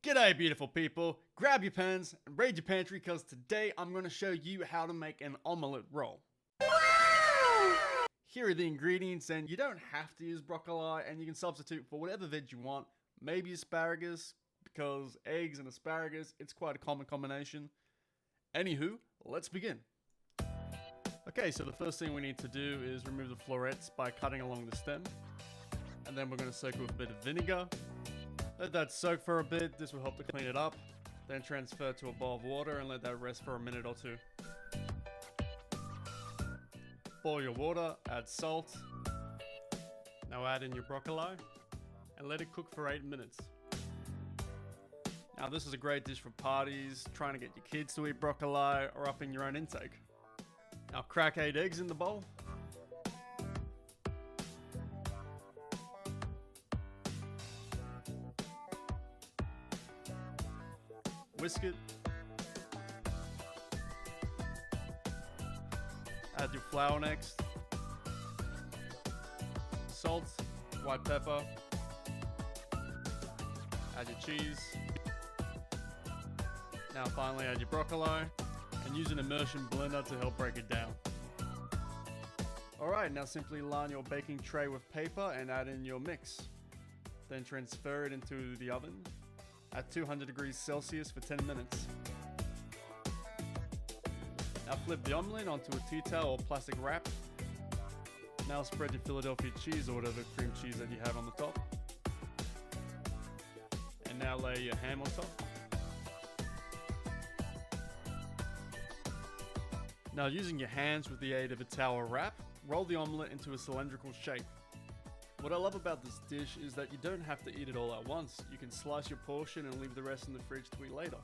G'day beautiful people, grab your pens and raid your pantry because today I'm going to show you how to make an omelette roll. Here are the ingredients, and you don't have to use broccoli and you can substitute for whatever veg you want. Maybe asparagus, because eggs and asparagus, it's quite a common combination. Anywho, let's begin. Okay, so the first thing we need to do is remove the florets by cutting along the stem. And then we're going to soak it with a bit of vinegar. Let that soak for a bit, this will help to clean it up. Then transfer to a bowl of water and let that rest for a minute or two. Boil your water, add salt. Now add in your broccoli and let it cook for 8 minutes. Now this is a great dish for parties, trying to get your kids to eat broccoli, or upping your own intake. Now crack 8 eggs in the bowl. Whisk it. Add your flour next. Salt, white pepper. Add your cheese. Now finally add your broccoli and use an immersion blender to help break it down. Alright, now simply line your baking tray with paper and add in your mix. Then transfer it into the oven at 200 degrees Celsius for 10 minutes. Now flip the omelette onto a tea towel or plastic wrap. Now spread your Philadelphia cheese or whatever cream cheese that you have on the top. And now lay your ham on top. Now using your hands with the aid of a towel wrap, roll the omelette into a cylindrical shape. What I love about this dish is that you don't have to eat it all at once. You can slice your portion and leave the rest in the fridge to eat later.